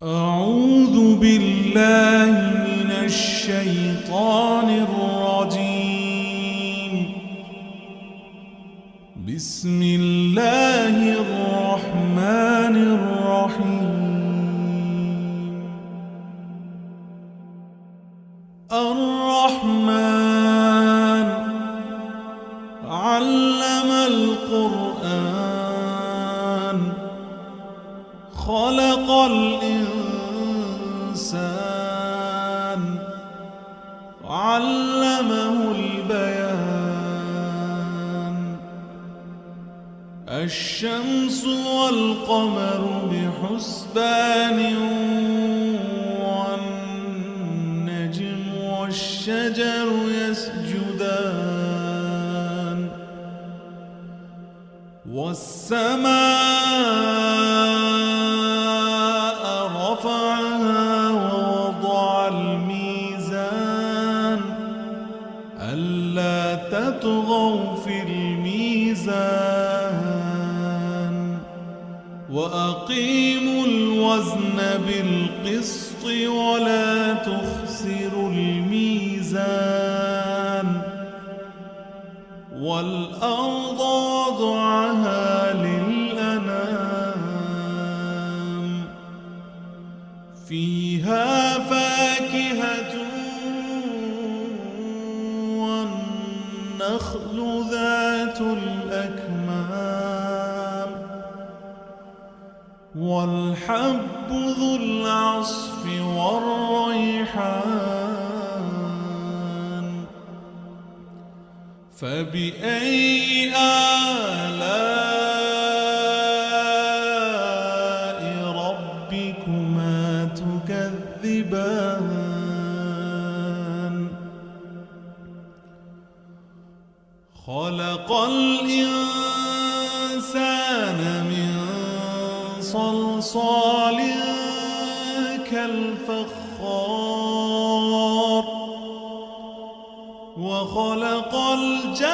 أعوذ بالله من الشيطان الرجيم. بسم الله الرحمن الرحيم. الرحمن علم القرآن خلق الإنسان علمه البيان. الشمس والقمر بحسبان والنجم والشجر يسجدان والسماء رفعها ووضع الميزان ألا تطغوا في الميزان وأقيموا الوزن بالقسط ولا تخسروا الميزان والأرض وضعها للأنام فيها فاكهة والنخل ذات الأكمام والحب ذو العصف والريحان. فبأي آلاء ربكما تكذبان. خلق الإنسان من صلصال كالفخار وخلق الجان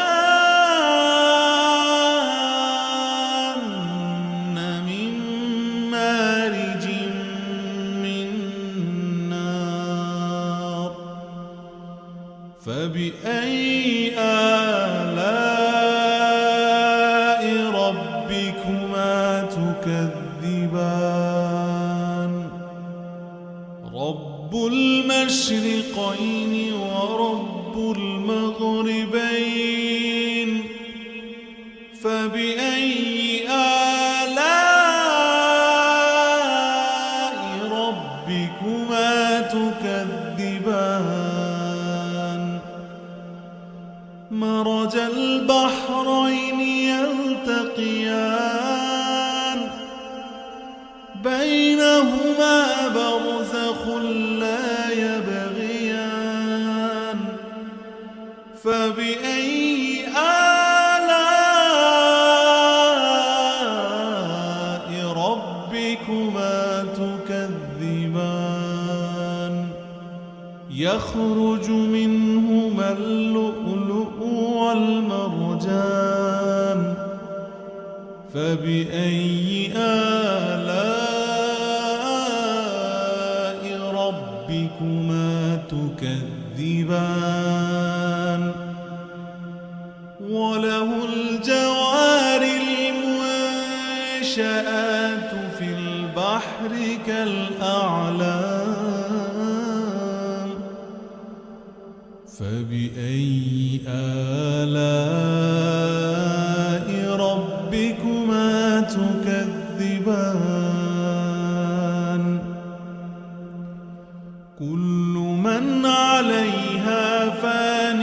من مارج من نار. فبأي آلاء ربكما تكذبان. رب المشرقين ورب المغربين. فبأي آلاء ربكما تكذبان. مرج البحرين يلتقيان بينهما برزخ لا يبغيان. فبأي آلاء ربكما تكذبان. يخرج منهما اللؤلؤ والمرجان. فبأي آلاء ربكما تكذبان. وله الجوار المنشآت في البحر كالأعلام. فبأي آلاء ربكما تكذبان. كل من عليها فان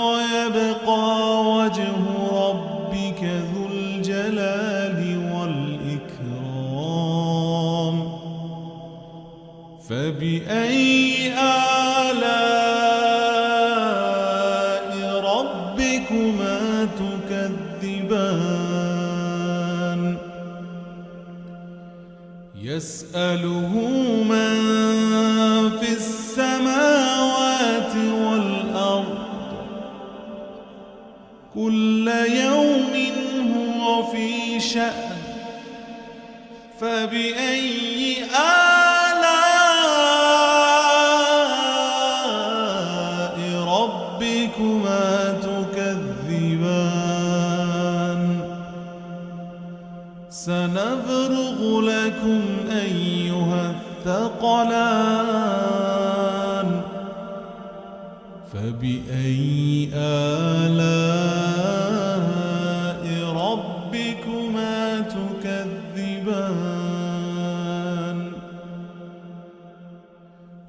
ويبقى وجه ربك ذو الجلال والإكرام. فبأي آلاء ربكما تكذبان. يسأله من في السماوات والأرض كل يوم هو في شأن. فبأي آلاء سنفرغ لكم أيها الثقلان فبأي آلاء ربكما تكذبان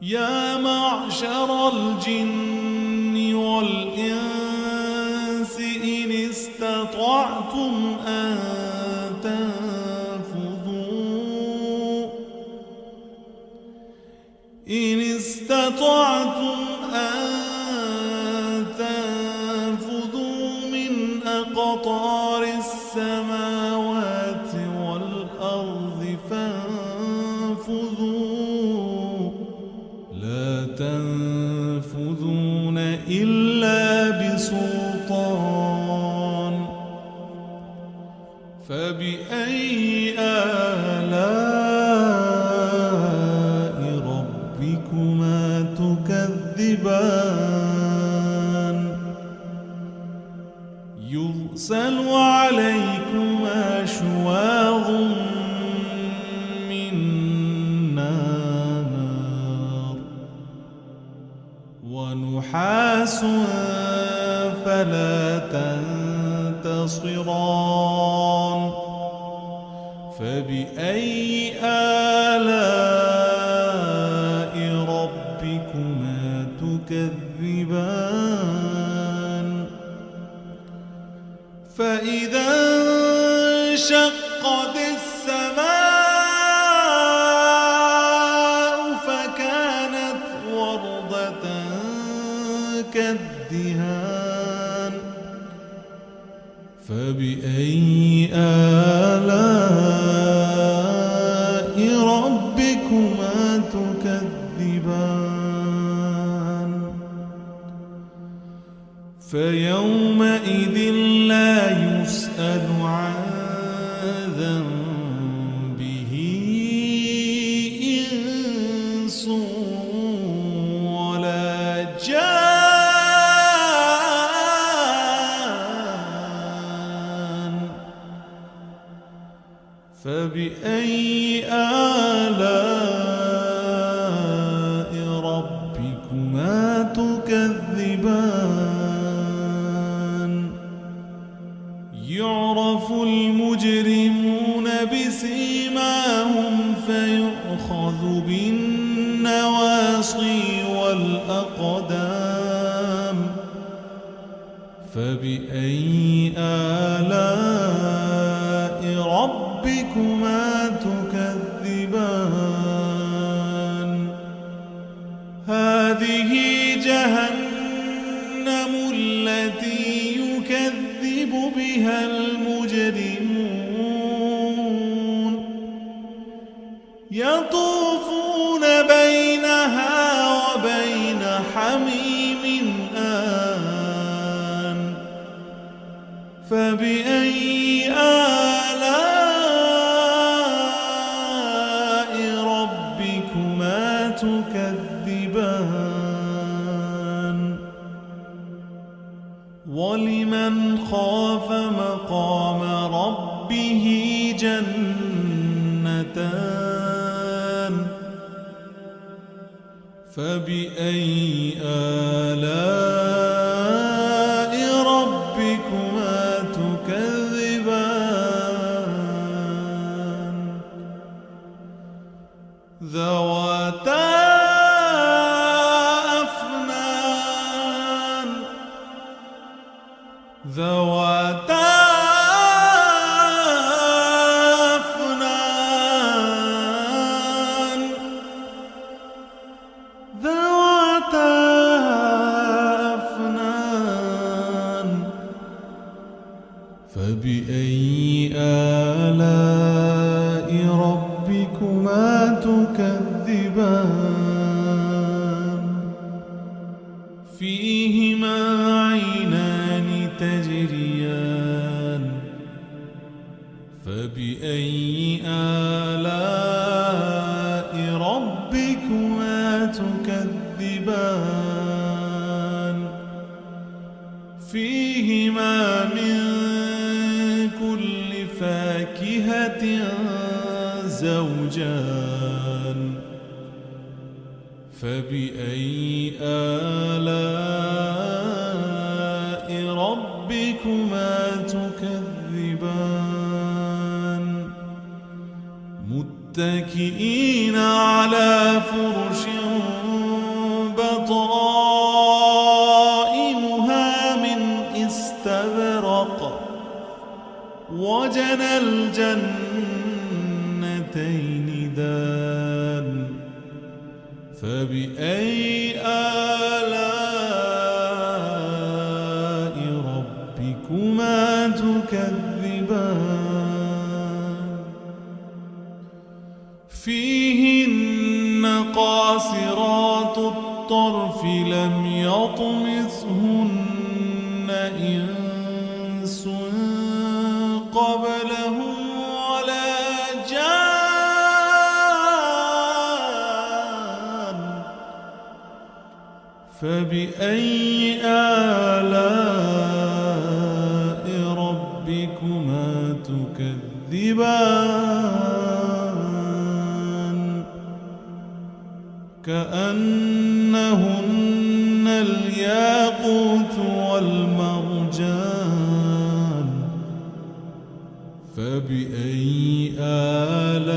يا معشر الجن والإنس إن استطعتم أن تنفذوا من أقطار السماوات والأرض فانفذوا لا تنفذون إلا بسلطان فبأي آلاء ربكما تكذبان يرسل عليكما شواظ من نار ونحاس فلا تنتصران فبأي آلاء ربكما تكذبان فإذا انشقت السماء فكانت وردة كالدهان فبأي آلاء ربكما تكذبان فيومئذ لا يسأل عن ذنبه إنس ولا جان فبأي آلاء ربكما تكذبان يعرف المجرمون بسيماهم فيؤخذ بالنواصي والأقدام فبأي آلاء ربكما تكذبان هذه جهنم التي يكذب بها المجرمون يطوفون بينها وبين حميم آن فبأي آلاء ربكما تكذبان ولمن خاف مقام ربه جنتان فبأي آلاء ربكما تكذبان ذواتا أفنان ذواتا أفنان ذواتا أفنان فبأي آلاء ربكما تكذبان فيهما عينان تجريان فبأي آلاء ربكما تكذبان فيهما من كل فاكهة الزوجان فبأي آلاء ربكما تكذبان متكئين على فرش بطائنها من استبرق وجنى الجنتين دان فبأي آلاء ربكما تكذبان فيهن قاصرات الطرف لم يطمثهن إنس قبلهم ولا جان فبأي آلاء ربكما تكذبان كأنهن الياقوت والمرجان فبأي آلاء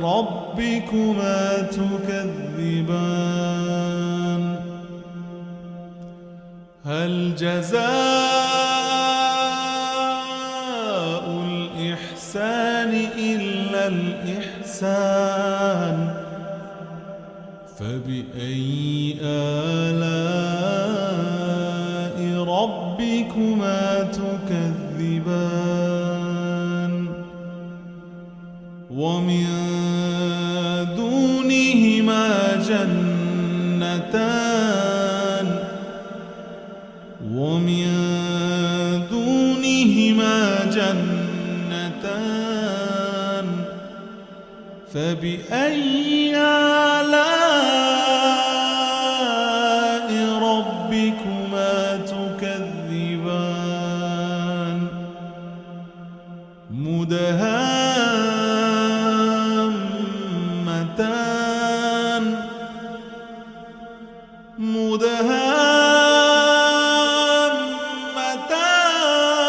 ربكما تكذبان هل جزاء الإحسان إلا الإحسان فبأي آلاء ربكما تكذبان ومن دونهما جنتان ومن دونهما جنتان فبأي آلاء ربكما تكذبان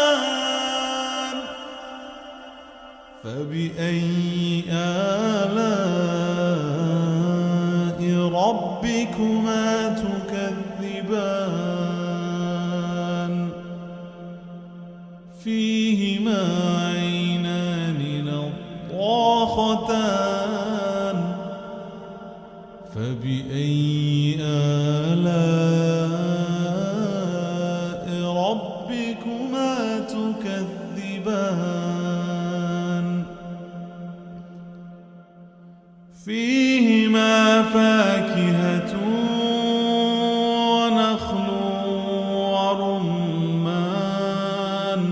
مدهامتان فبأي آلاء ربكما تكذبان فيهما عينان نضاختان فبأي آلاء ربكما تكذبان فيهما فاكهة ونخل ورمان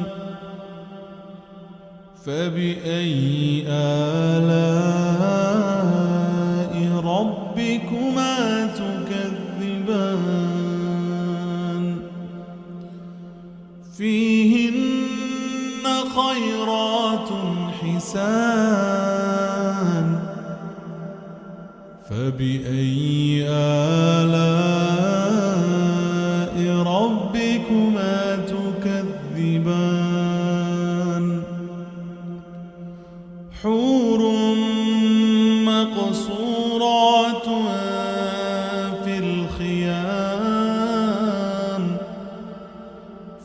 فبأي آلاء ربكما تكذبان فيهن خيرات حسان فبأي آلاء ربكما تكذبان حور مقصورات في الخيام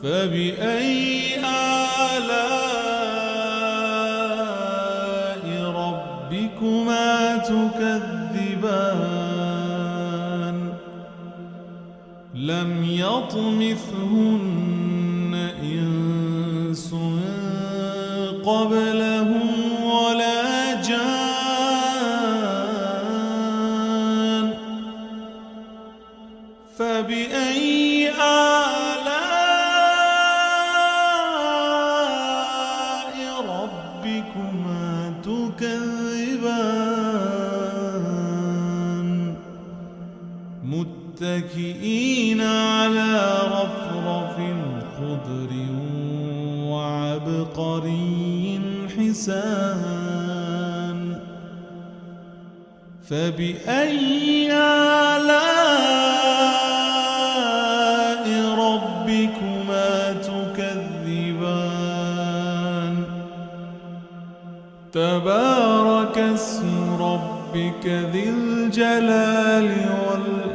فبأي آلاء ربكما تكذبان لم يطمثهن إنس قبلهم ولا جان فبأي آلاء ربكما تكذبان متكئين على رفرف خضر وعبقري حسان الإنسان فبأي آلاء ربكما تكذبان تبارك اسم ربك ذي الجلال والإكرام